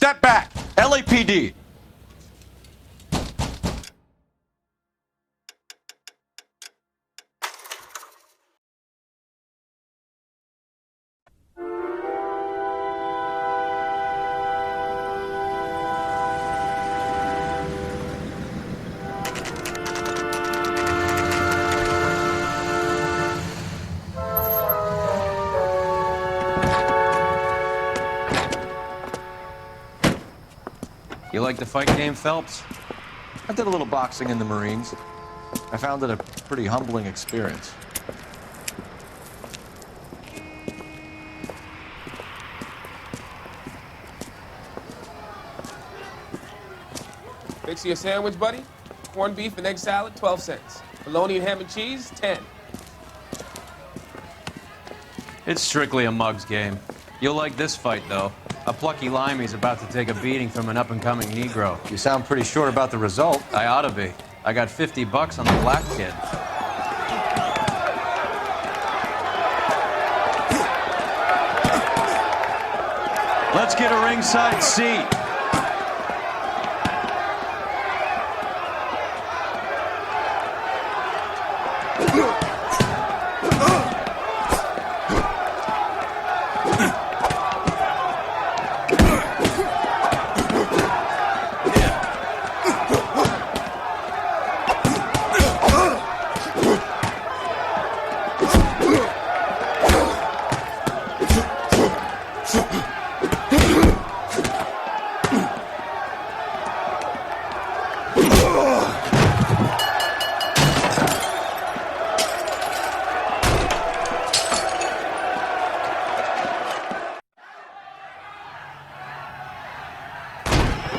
Step back! LAPD! You like the fight game, Phelps? I did a little boxing in the Marines. I found it a pretty humbling experience. Fix you a sandwich, buddy? Corned beef and egg salad, 12 cents. Bologna and ham and cheese, 10. It's strictly a mug's game. You'll like this fight, though. A plucky limey's about to take a beating from an up-and-coming Negro. You sound pretty sure about the result. I ought to be. I got $50 on the black kid. Let's get a ringside seat.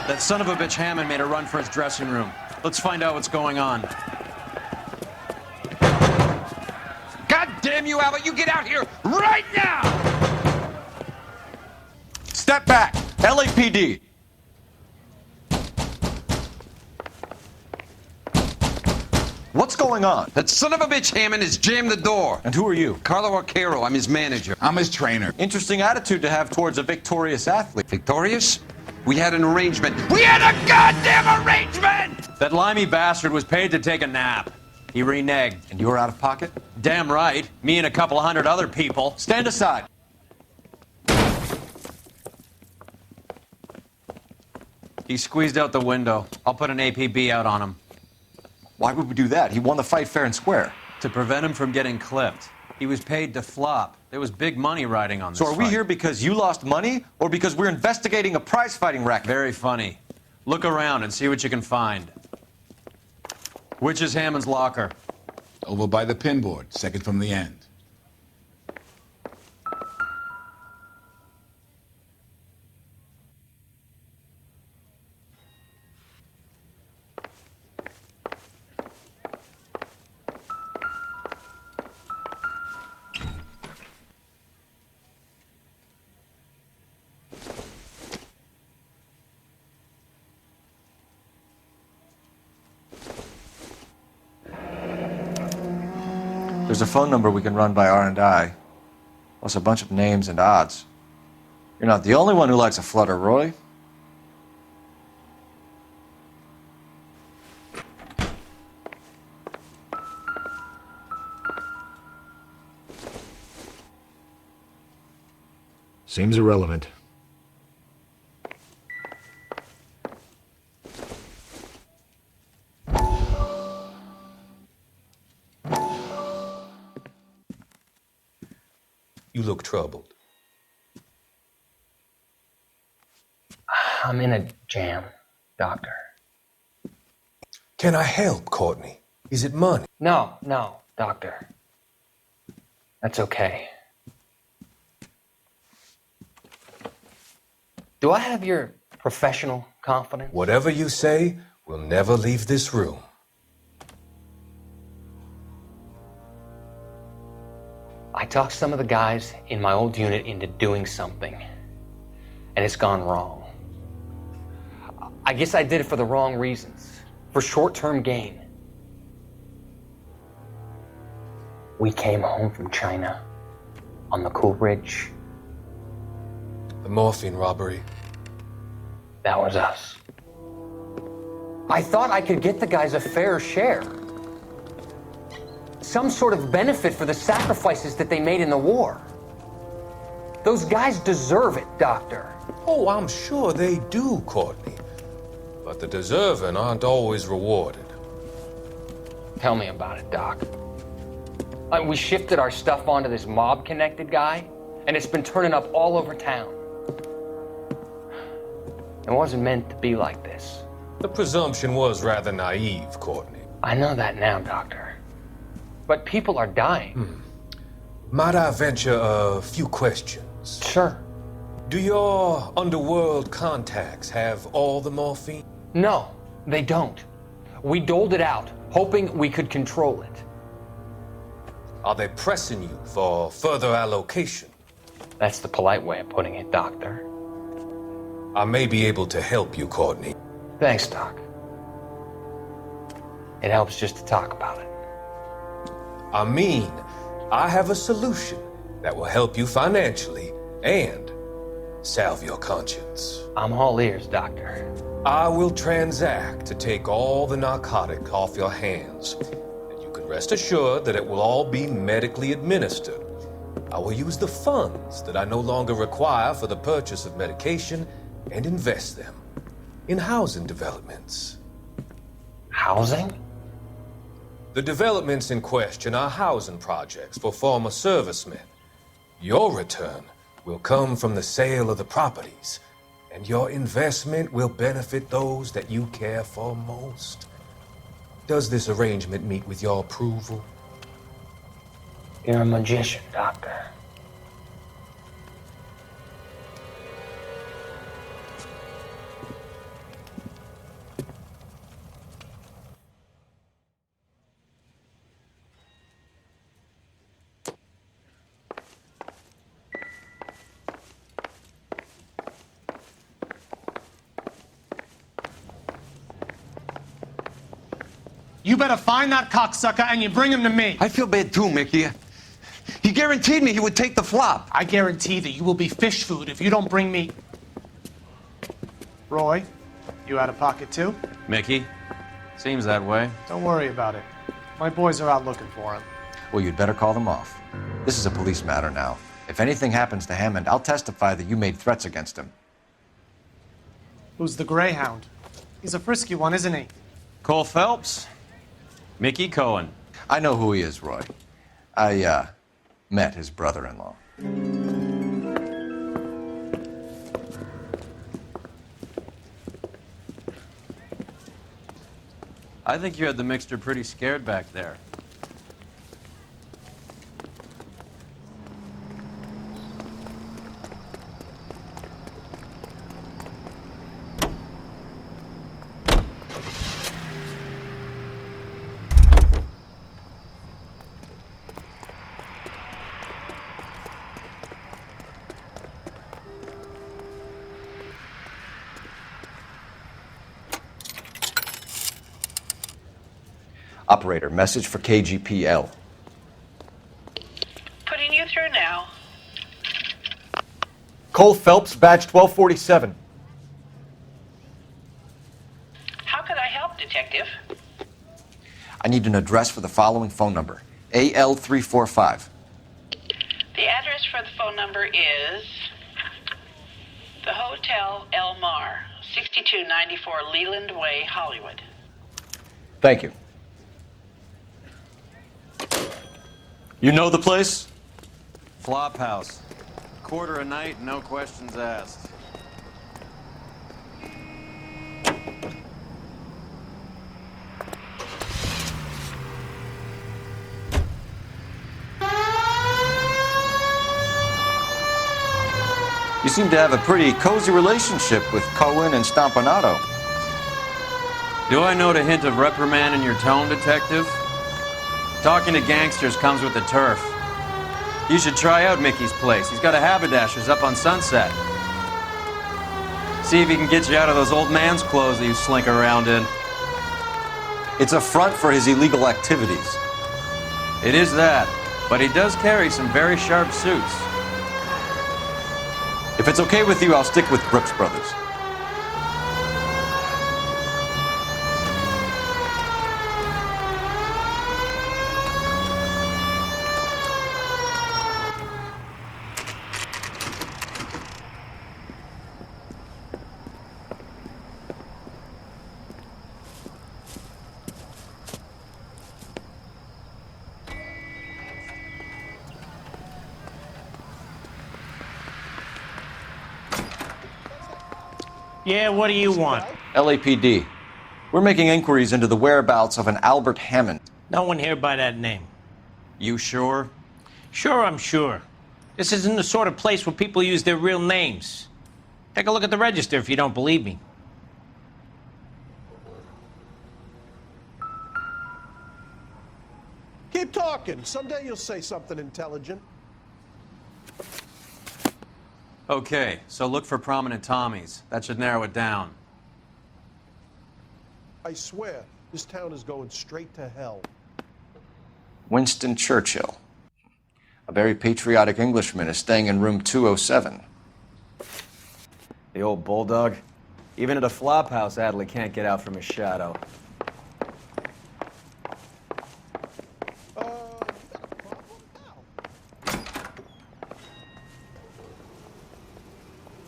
That son of a bitch Hammond made a run for his dressing room. Let's find out what's going on. God damn you, Albert! You get out here right now! Step back! LAPD! What's going on? That son of a bitch Hammond has jammed the door. And who are you? Carlo Arcaro, I'm his manager. I'm his trainer. Interesting attitude to have towards a victorious athlete. Victorious? We had an arrangement. We had a goddamn arrangement! That limey bastard was paid to take a nap. He reneged. And you were out of pocket? Damn right. Me and a couple hundred other people. Stand aside. He squeezed out the window. I'll put an APB out on him. Why would we do that? He won the fight fair and square. To prevent him from getting clipped. He was paid to flop. There was big money riding on this So are we fight. here because you lost money or because we're investigating a prize-fighting racket? Very funny. Look around and see what you can find. Which is Hammond's locker? Over by the pinboard, second from the end. There's a phone number we can run by R&I, plus a bunch of names and odds. You're not the only one who likes a flutter, Roy. Seems irrelevant. You look troubled. I'm in a jam, Doctor. Can I help, Courtney? Is it money? No, Doctor. That's okay. Do I have your professional confidence? Whatever you say, we'll never leave this room. I talked some of the guys in my old unit into doing something, and it's gone wrong. I guess I did it for the wrong reasons, for short-term gain. We came home from China on the Cool Ridge. The morphine robbery. That was us. I thought I could get the guys a fair share. Some sort of benefit for the sacrifices that they made in the war. Those guys deserve it, Doctor. Oh, I'm sure they do, Courtney. But the deserving aren't always rewarded. Tell me about it, Doc. We shifted our stuff onto this mob-connected guy, and it's been turning up all over town. It wasn't meant to be like this. The presumption was rather naive, Courtney. I know that now, Doctor. But people are dying. Might I venture a few questions? Sure. Do your underworld contacts have all the morphine? No, they don't. We doled it out, hoping we could control it. Are they pressing you for further allocation? That's the polite way of putting it, Doctor. I may be able to help you, Courtney. Thanks, Doc. It helps just to talk about it. I mean, I have a solution that will help you financially and salve your conscience. I'm all ears, Doctor. I will transact to take all the narcotic off your hands, and you can rest assured that it will all be medically administered. I will use the funds that I no longer require for the purchase of medication and invest them in housing developments. Housing? The developments in question are housing projects for former servicemen. Your return will come from the sale of the properties, and your investment will benefit those that you care for most. Does this arrangement meet with your approval? You're a magician, Doctor. You better find that cocksucker and you bring him to me. I feel bad too, Mickey. He guaranteed me he would take the flop. I guarantee that you will be fish food if you don't bring me... Roy, you out of pocket too? Mickey? Seems that way. Don't worry about it. My boys are out looking for him. Well, you'd better call them off. This is a police matter now. If anything happens to Hammond, I'll testify that you made threats against him. Who's the Greyhound? He's a frisky one, isn't he? Cole Phelps? Mickey Cohen. I know who he is, Roy. I, met his brother-in-law. I think you had the mixture pretty scared back there. Operator, message for KGPL. Putting you through now. Cole Phelps, badge 1247. How could I help, Detective? I need an address for the following phone number. AL345. The address for the phone number is the Hotel El Mar, 6294 Leland Way, Hollywood. Thank you. You know the place? Flop house. Quarter a night, no questions asked. You seem to have a pretty cozy relationship with Cohen and Stompanato. Do I note a hint of reprimand in your tone, Detective? Talking to gangsters comes with the turf. You should try out Mickey's place. He's got a haberdasher's up on Sunset. See if he can get you out of those old man's clothes that you slink around in. It's a front for his illegal activities. It is that, but he does carry some very sharp suits. If it's okay with you, I'll stick with Brooks Brothers. Yeah, what do you want? LAPD. We're making inquiries into the whereabouts of an Albert Hammond. No one here by that name. You sure? Sure, I'm sure. This isn't the sort of place where people use their real names. Take a look at the register if you don't believe me. Keep talking. Someday you'll say something intelligent. Okay, so look for prominent Tommies. That should narrow it down. I swear, this town is going straight to hell. Winston Churchill. A very patriotic Englishman is staying in room 207. The old bulldog. Even at a flop house, Adley can't get out from his shadow.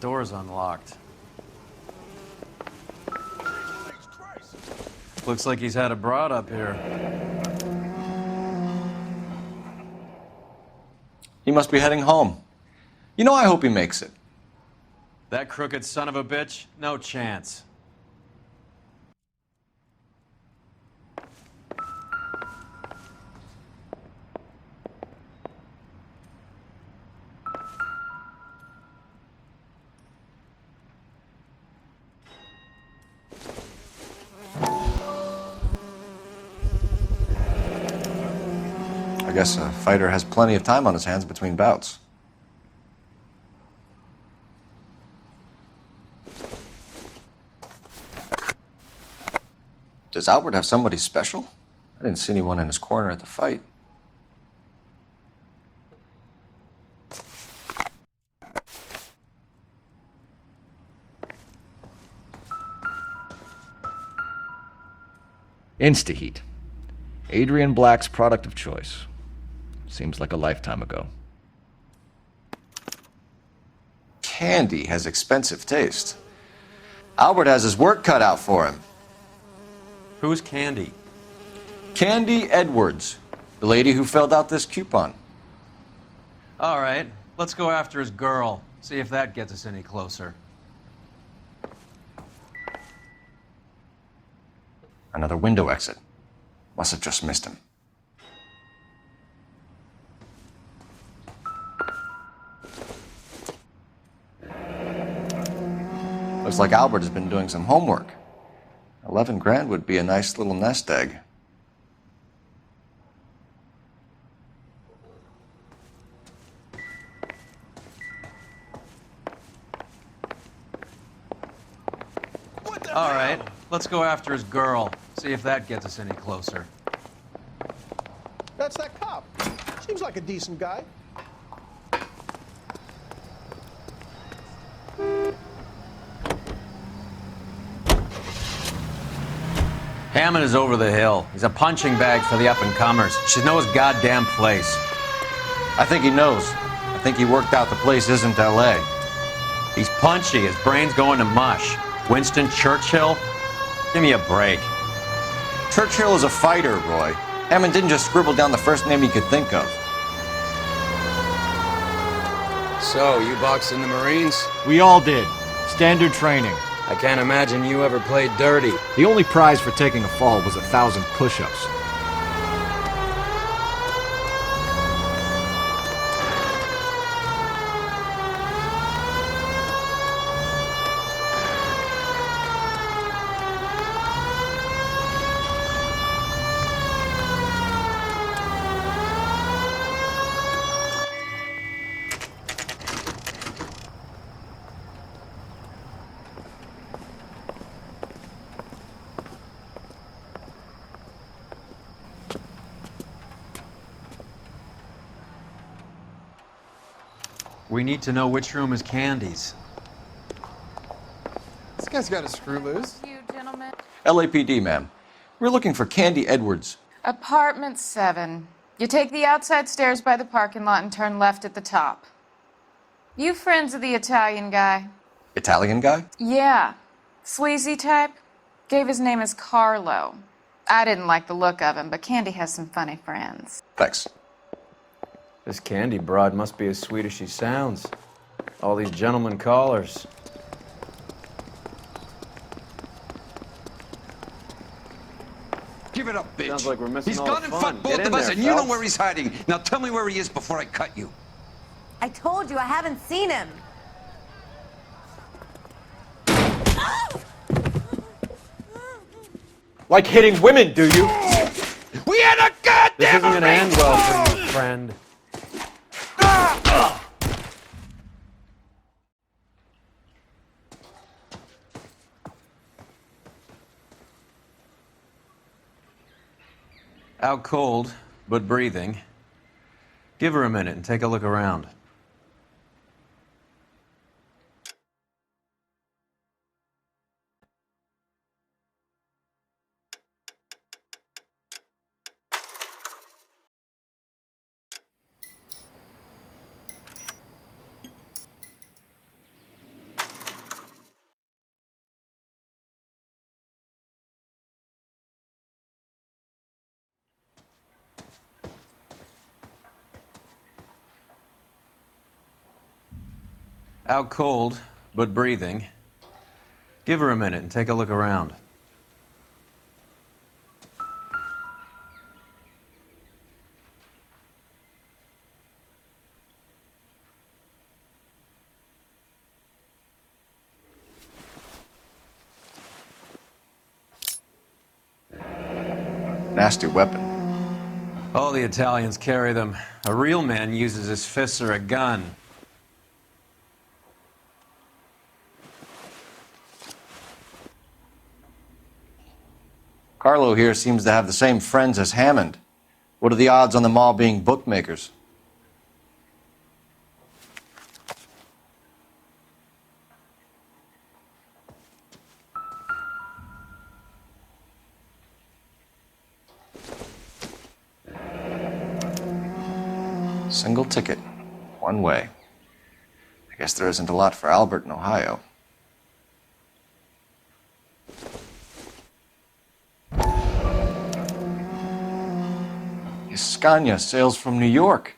Door's unlocked. Looks like he's had a broad up here. He must be heading home. You know, I hope he makes it. That crooked son of a bitch? No chance. I guess a fighter has plenty of time on his hands between bouts. Does Albert have somebody special? I didn't see anyone in his corner at the fight. Instaheat. Adrian Black's product of choice. Seems like a lifetime ago. Candy has expensive taste. Albert has his work cut out for him. Who's Candy? Candy Edwards, the lady who filled out this coupon. All right, let's go after his girl. See if that gets us any closer. Another window exit. Must have just missed him. Looks like Albert has been doing some homework. 11 grand would be a nice little nest egg. All right, let's go after his girl. See if that gets us any closer. That's that cop. Seems like a decent guy. Hammond is over the hill. He's a punching bag for the up-and-comers. Should know his goddamn place. I think he knows. I think he worked out the place isn't L.A. He's punchy. His brain's going to mush. Winston Churchill? Give me a break. Churchill is a fighter, Roy. Hammond didn't just scribble down the first name he could think of. So, you boxed in the Marines? We all did. Standard training. I can't imagine you ever played dirty. The only prize for taking a fall was 1,000 push-ups. We need to know which room is Candy's. This guy's got a screw loose. You gentlemen. LAPD, ma'am. We're looking for Candy Edwards. Apartment 7. You take the outside stairs by the parking lot and turn left at the top. You friends of the Italian guy? Italian guy? Yeah. Sleazy type. Gave his name as Carlo. I didn't like the look of him, but Candy has some funny friends. Thanks. This Candy broad must be as sweet as she sounds. All these gentlemen callers. bitch. Sounds like we're missing He's all gone the and fun. fucked both Get in of us, there, and you know Phelps. where he's hiding. Now tell me where he is before I cut you. I told you I haven't seen him. Like hitting women, do you? We had a goddamn This isn't gonna end well for you, friend. Out cold, but breathing. Give her a minute and take a look around. Out cold, but breathing. Give her a minute and take a look around. Nasty weapon. All the Italians carry them. A real man uses his fists or a gun. Carlo here seems to have the same friends as Hammond. What are the odds on them all being bookmakers? Single ticket, one way. I guess there isn't a lot for Albert in Ohio. Scania sails from New York.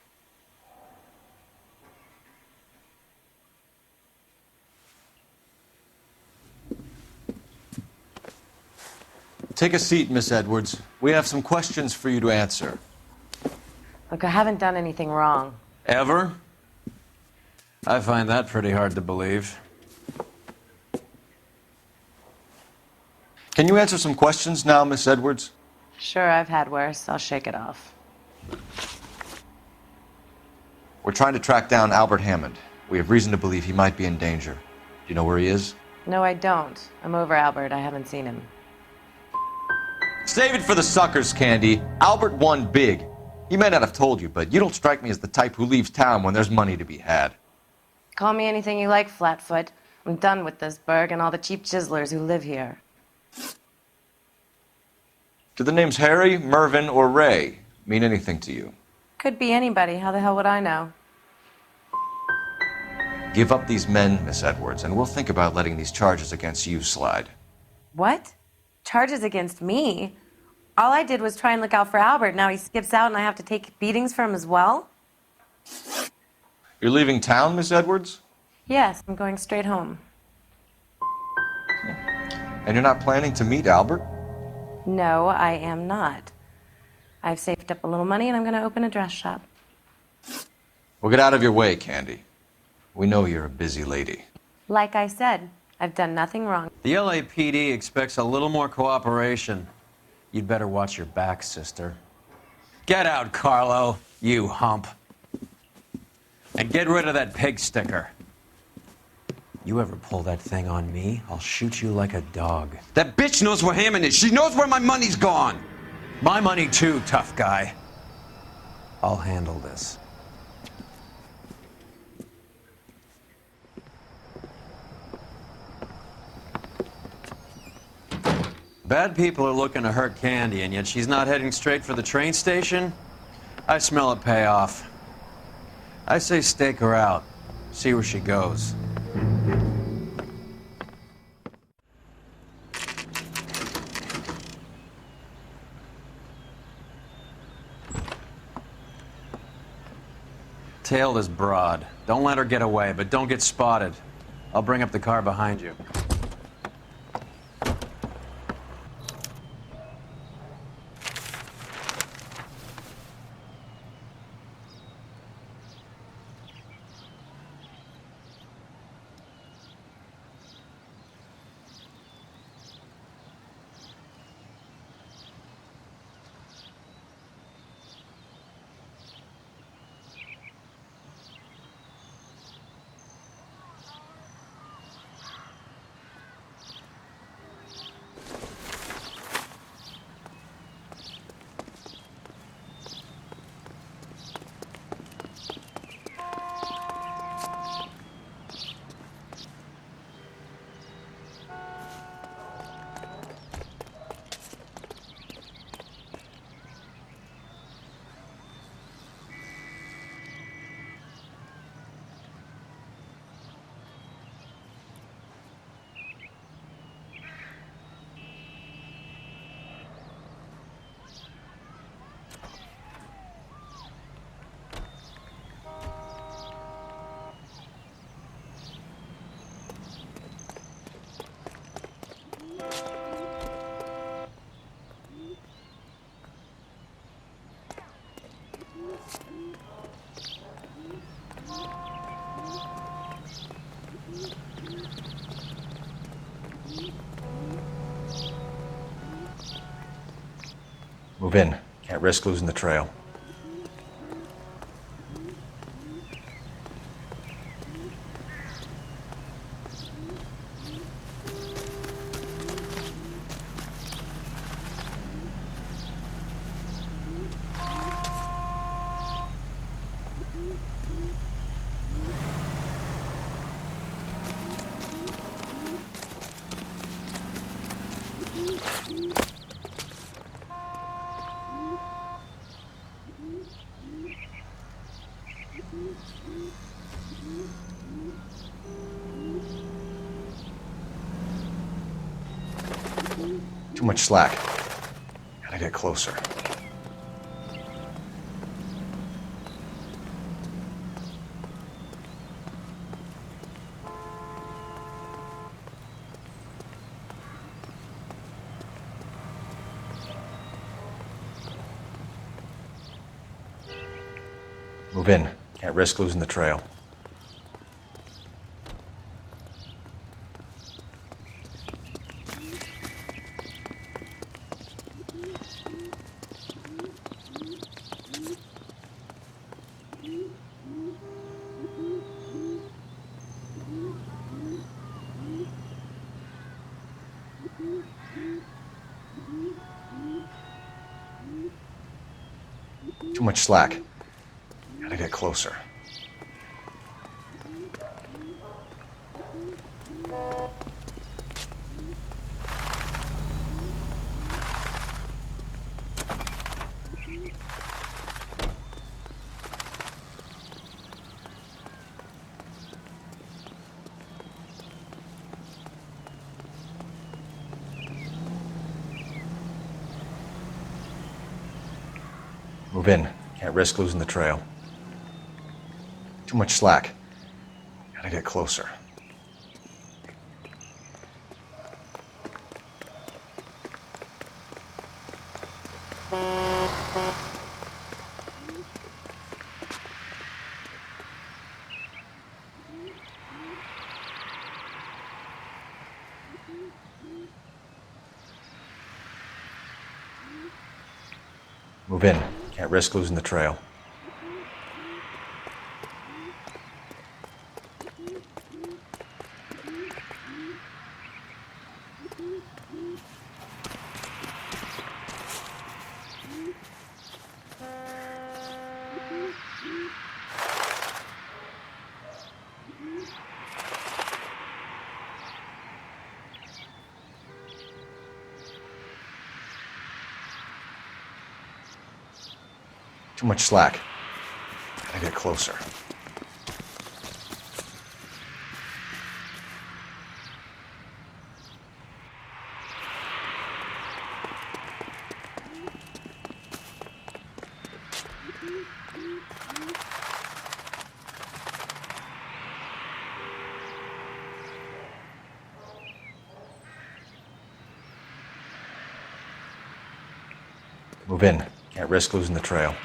Take a seat, Miss Edwards. We have some questions for you to answer. Look, I haven't done anything wrong. Ever? I find that pretty hard to believe. Can you answer some questions now, Miss Edwards? Sure, I've had worse. I'll shake it off. We're trying to track down Albert Hammond. We have reason to believe he might be in danger. Do you know where he is? No, I don't. I'm over Albert. I haven't seen him. Save it for the suckers, Candy. Albert won big. He may not have told you, but you don't strike me as the type who leaves town when there's money to be had. Call me anything you like, Flatfoot. I'm done with this burg and all the cheap chiselers who live here. Do the names Harry, Mervyn, or Ray mean anything to you? Could be anybody. How the hell would I know? Give up these men, Miss Edwards, and we'll think about letting these charges against you slide. What? Charges against me? All I did was try and look out for Albert. Now he skips out and I have to take beatings for him as well? You're leaving town, Miss Edwards? Yes, I'm going straight home. And you're not planning to meet Albert? No, I am not. I've saved up a little money and I'm going to open a dress shop. Well, get out of your way, Candy. We know you're a busy lady. Like I said, I've done nothing wrong. The LAPD expects a little more cooperation. You'd better watch your back, sister. Get out, Carlo, you hump. And get rid of that pig sticker. You ever pull that thing on me, I'll shoot you like a dog. That bitch knows where Hammond is. She knows where my money's gone. My money too, tough guy. I'll handle this. Bad people are looking to hurt Candy, and yet she's not heading straight for the train station? I smell a payoff. I say stake her out. See where she goes. Tail this broad. Don't let her get away, but don't get spotted. I'll bring up the car behind you. Move in. Can't risk losing the trail. Too much slack. Gotta get closer. Move in. Can't risk losing the trail. Too much slack. Gotta get closer. Move in. Can't risk losing the trail. Too much slack. Gotta get closer. Move in. Can't risk losing the trail. Too much slack. Gotta get closer. Move in. Can't risk losing the trail.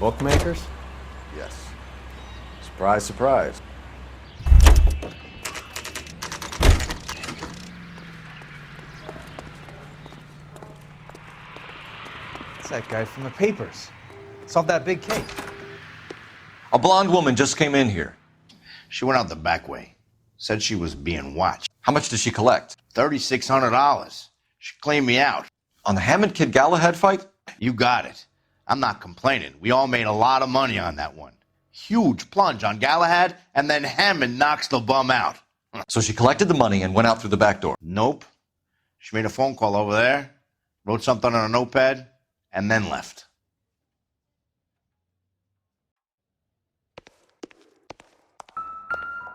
Bookmakers? Yes. Surprise, surprise. It's that guy from the papers. Solved that big case. A blonde woman just came in here. She went out the back way. Said she was being watched. How much did she collect? $3,600. She cleaned me out. On the Hammond Kid Galahad fight? You got it. I'm not complaining. We all made a lot of money on that one. Huge plunge on Galahad, and then Hammond knocks the bum out. So she collected the money and went out through the back door? Nope. She made a phone call over there, wrote something on a notepad, and then left.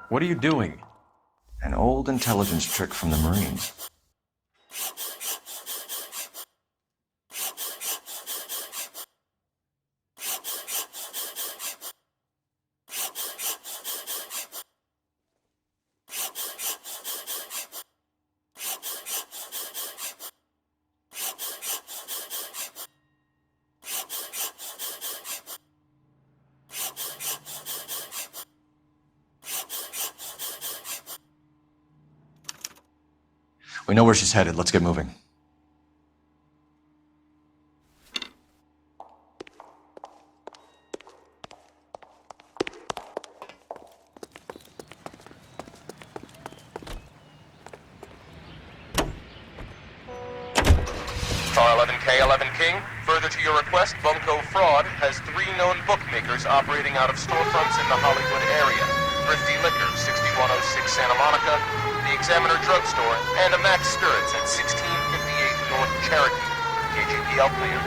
What are you doing? An old intelligence trick from the Marines. We know where she's headed. Let's get moving. R11K, 11 King. Further to your request, Bunko Fraud has 3 known bookmakers operating out of storefronts in the Hollywood area. Thrifty Liquor, 6106 Santa Monica, the Examiner Drugstore, and a Max Spirits at 1658 North Cherokee. KGPL clear.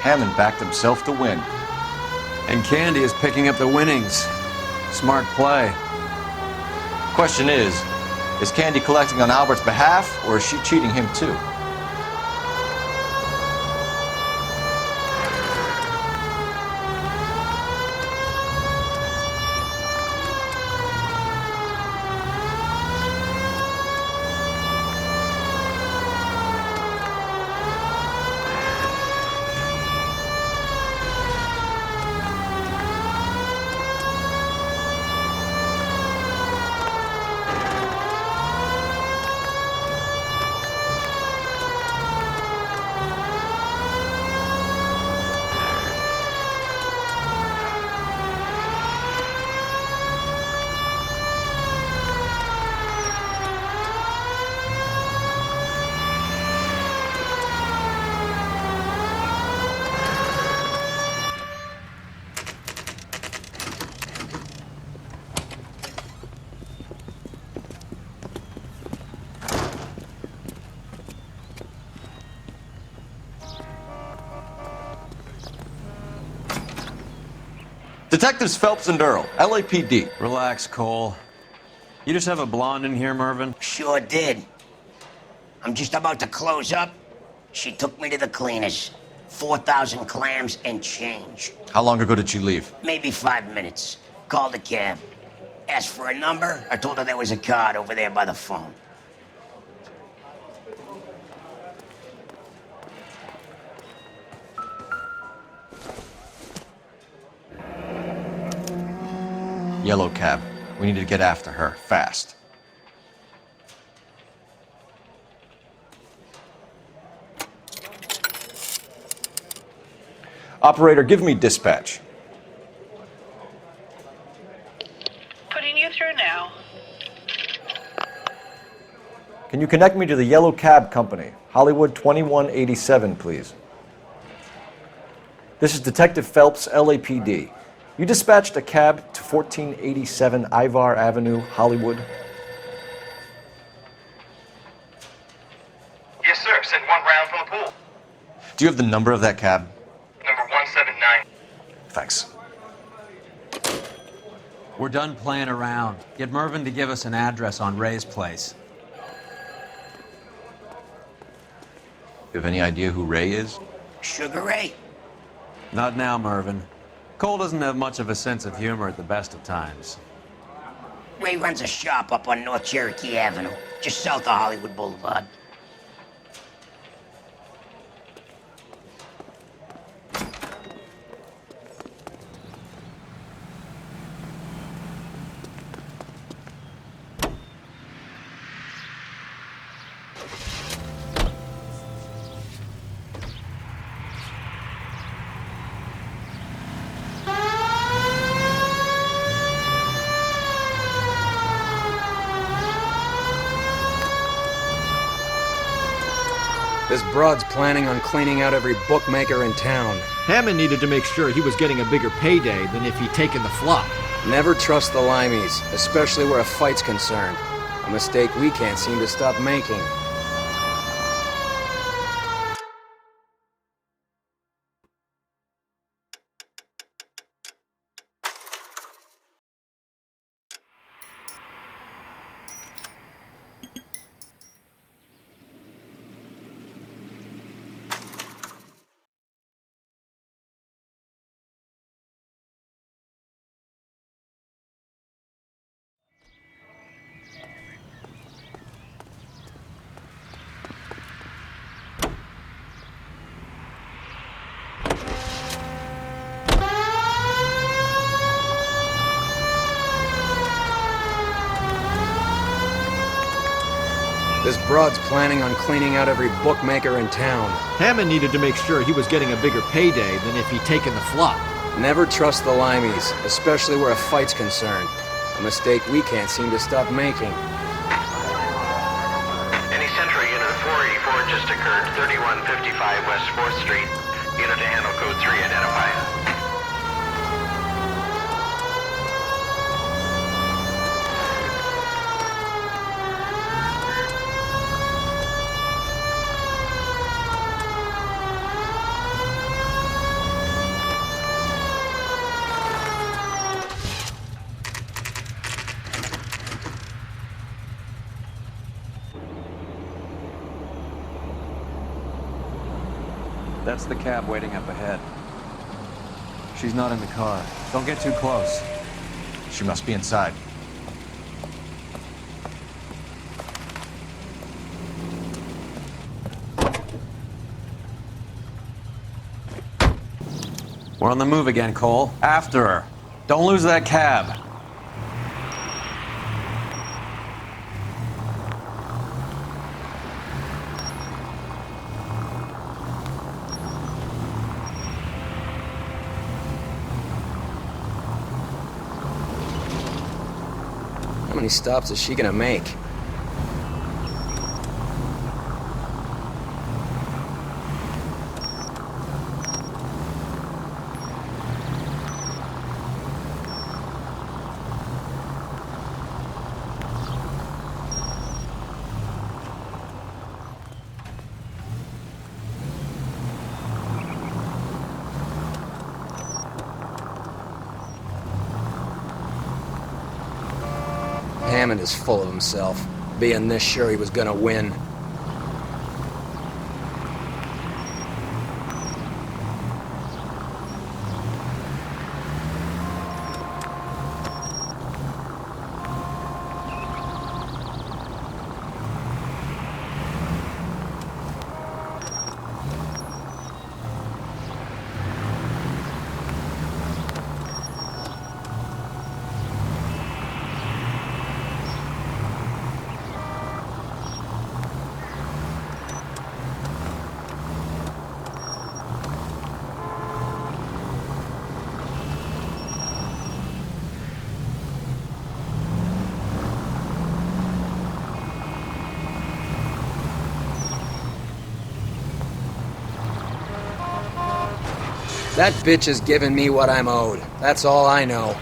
Hammond backed himself to win. And Candy is picking up the winnings. Smart play. Question is Candy collecting on Albert's behalf, or is she cheating him too? Detectives Phelps and Earl, LAPD. Relax, Cole. You just have a blonde in here, Mervyn? Sure did. I'm just about to close up. She took me to the cleaners. 4,000 clams and change. How long ago did she leave? Maybe 5 minutes. Called a cab. Asked for a number. I told her there was a card over there by the phone. Yellow cab. We need to get after her, fast. Operator, give me dispatch. Putting you through now. Can you connect me to the Yellow Cab Company, Hollywood 2187, please? This is Detective Phelps, LAPD. You dispatched a cab to 1487 Ivar Avenue, Hollywood. Yes, sir. Send 1 round from the pool. Do you have the number of that cab? Number 179. Thanks. We're done playing around. Get Mervyn to give us an address on Ray's place. You have any idea who Ray is? Sugar Ray? Not now, Mervyn. Cole doesn't have much of a sense of humor at the best of times. Ray runs a shop up on North Cherokee Avenue, just south of Hollywood Boulevard. This broad's planning on cleaning out every bookmaker in town. Hammond needed to make sure he was getting a bigger payday than if he'd taken the flop. Never trust the limeys, especially where a fight's concerned. A mistake we can't seem to stop making. This broad's planning on cleaning out every bookmaker in town. Hammond needed to make sure he was getting a bigger payday than if he'd taken the flop. Never trust the limeys, especially where a fight's concerned. A mistake we can't seem to stop making. Any Central Unit of 484 just occurred, 3155 West 4th Street. Unit to handle code 3, identify. That's the cab waiting up ahead. She's not in the car. Don't get too close. She must be inside. We're on the move again, Cole. After her. Don't lose that cab. How many stops is she gonna make? Hammond is full of himself, being this sure he was gonna win. That bitch is giving me what I'm owed. That's all I know.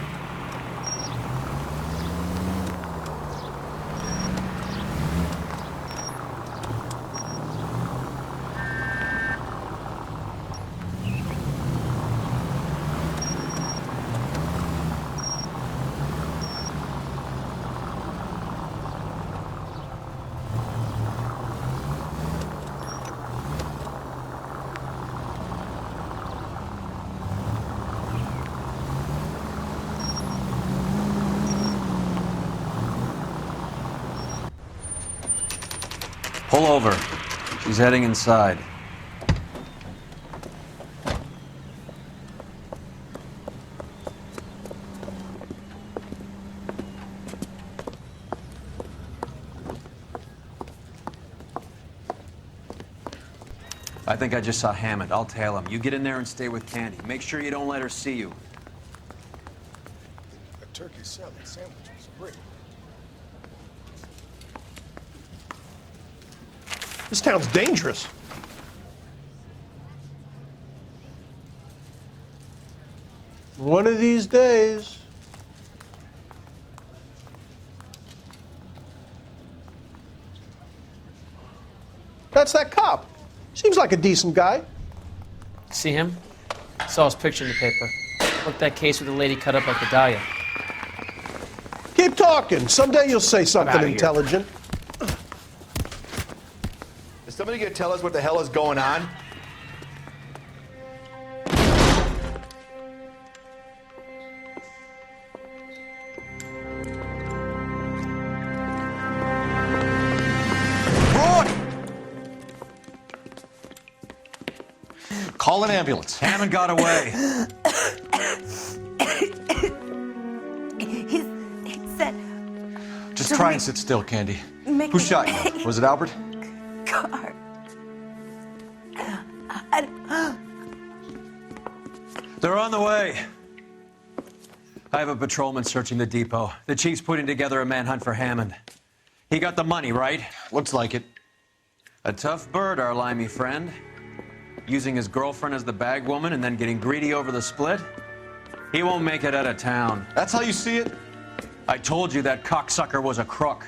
Pull over. She's heading inside. I think I just saw Hammond. I'll tail him. You get in there and stay with Candy. Make sure you don't let her see you. A turkey salad sandwich is great. This town's dangerous. One of these days. That's that cop. Seems like a decent guy. See him? Saw his picture in the paper. Looked that case with the lady cut up like the Dahlia. Keep talking. Someday you'll say something outta here. intelligent. Is somebody gonna tell us what the hell is going on? Call an ambulance. Hammond got away. He said, Just try and sit still, Candy. Mickey. Who shot you? Was it Albert? Car. They're on the way. I have a patrolman searching the depot. The chief's putting together a manhunt for Hammond. He got the money, right? Looks like it. A tough bird, our limey friend. Using his girlfriend as the bag woman and then getting greedy over the split. He won't make it out of town. That's how you see it? I told you that cocksucker was a crook.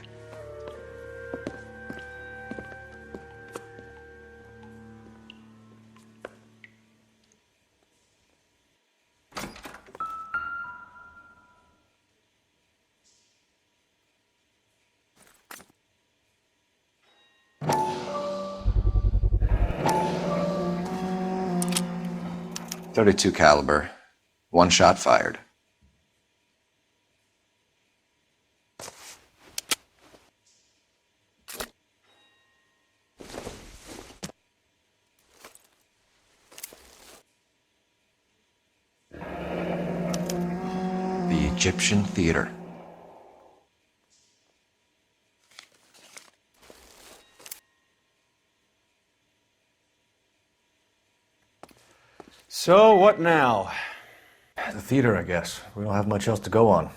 .32 caliber. One shot fired. The Egyptian Theater. So, what now? The theater, I guess. We don't have much else to go on.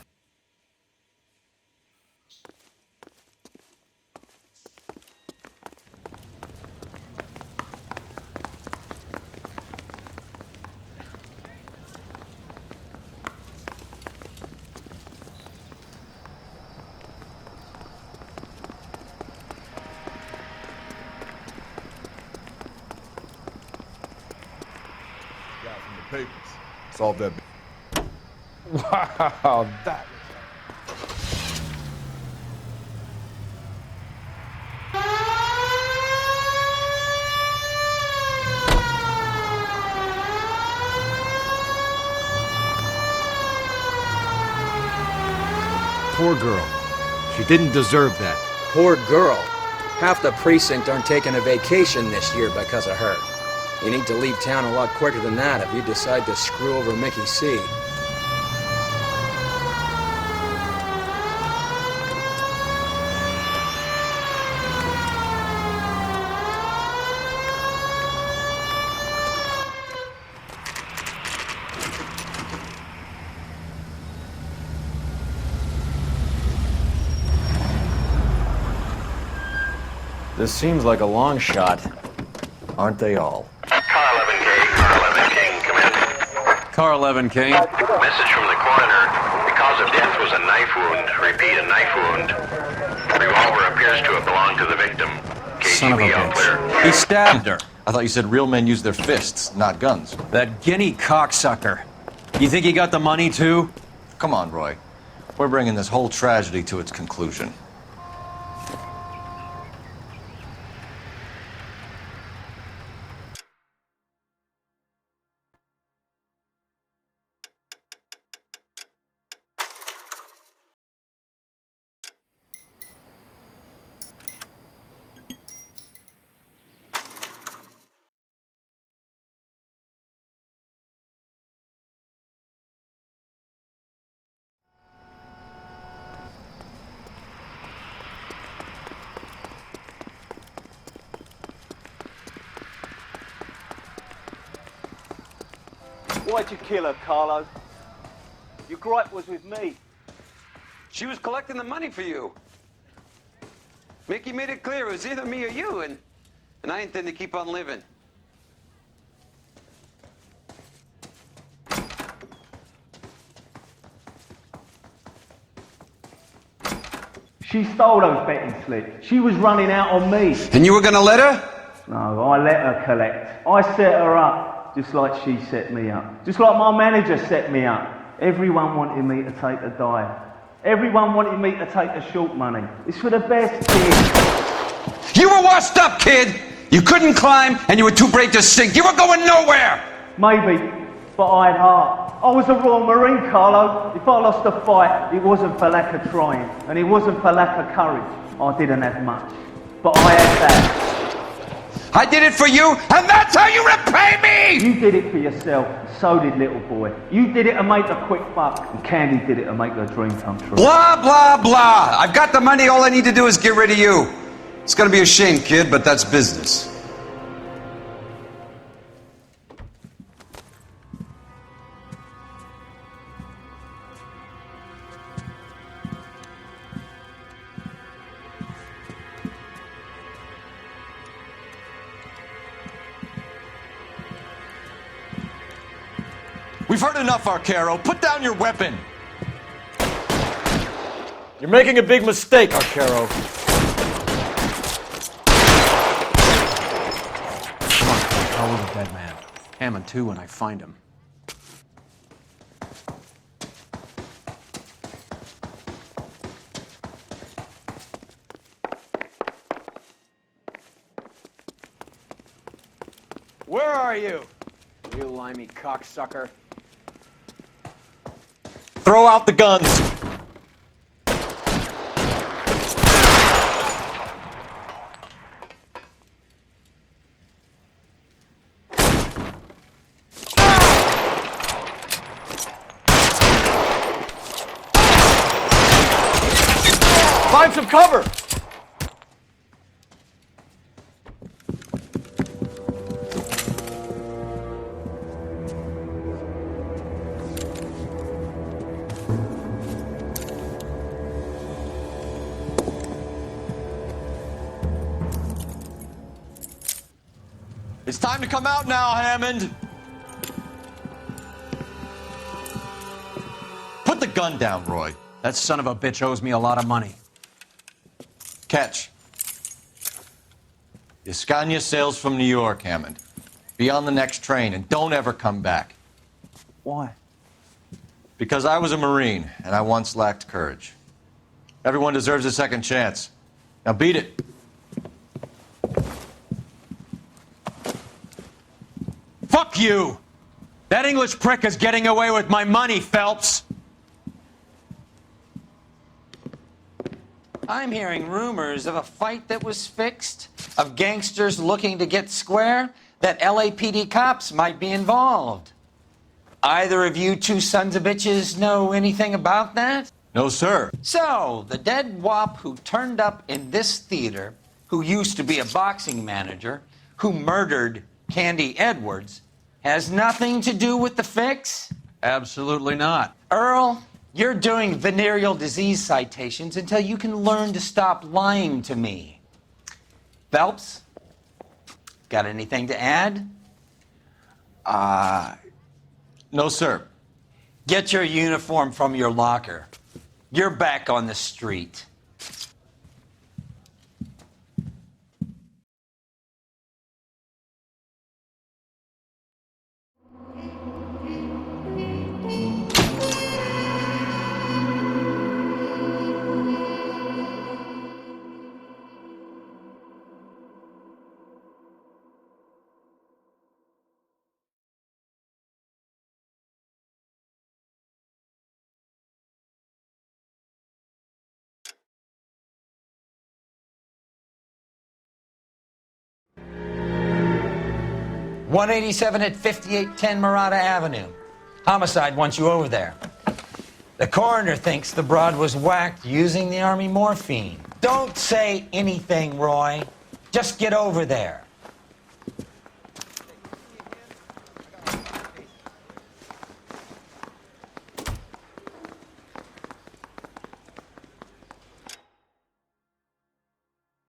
Papers. Solve that. Wow, that. Poor girl. She didn't deserve that. Poor girl. Half the precinct aren't taking a vacation this year because of her. You need to leave town a lot quicker than that if you decide to screw over Mickey C. This seems like a long shot. Aren't they all? Car 11K, Car 11 King, come in. Car 11 King. Message from the coroner. The cause of death was a knife wound. Repeat, a knife wound. Revolver appears to have belonged to the victim. Son of a KGB all clear. bitch. He stabbed her. I thought you said real men use their fists, not guns. That guinea cocksucker. You think he got the money too? Come on, Roy. We're bringing this whole tragedy to its conclusion. Why'd you kill her, Carlo? Your gripe was with me. She was collecting the money for you. Mickey made it clear it was either me or you, and I intend to keep on living. She stole those betting slips. She was running out on me. And you were gonna let her? No, I let her collect. I set her up, just like she set me up. Just like my manager set me up. Everyone wanted me to take a dive. Everyone wanted me to take the short money. It's for the best, kid. You were washed up, kid! You couldn't climb, and you were too brave to sink. You were going nowhere! Maybe, but I had heart. I was a Royal Marine, Carlo. If I lost a fight, it wasn't for lack of trying, and it wasn't for lack of courage. I didn't have much, but I had that. I did it for you, and that's how you repay me! You did it for yourself, and so did little boy. You did it to make a quick buck, and Candy did it to make her dream come true. Blah, blah, blah. I've got the money, all I need to do is get rid of you. It's gonna be a shame, kid, but that's business. We've heard enough, Arcaro. Put down your weapon. You're making a big mistake, Arcaro. Come on, follow the dead man. Hammond too when I find him. Where are you? You limey cocksucker. Throw out the guns. Find some cover! It's time to come out now, Hammond. Put the gun down, Roy. That son of a bitch owes me a lot of money. Catch. Escania sails from New York, Hammond. Be on the next train and don't ever come back. Why? Because I was a Marine and I once lacked courage. Everyone deserves a second chance. Now beat it. Fuck you! That English prick is getting away with my money, Phelps! I'm hearing rumors of a fight that was fixed, of gangsters looking to get square, that LAPD cops might be involved. Either of you two sons of bitches know anything about that? No, sir. So, the dead wop who turned up in this theater, who used to be a boxing manager, who murdered Candy Edwards, has nothing to do with the fix? Absolutely not. Earl, you're doing venereal disease citations until you can learn to stop lying to me. Phelps, got anything to add? No, sir. Get your uniform from your locker. You're back on the street. .187 at 5810 Murata Avenue. Homicide wants you over there. The coroner thinks the broad was whacked using the Army morphine. Don't say anything, Roy. Just get over there.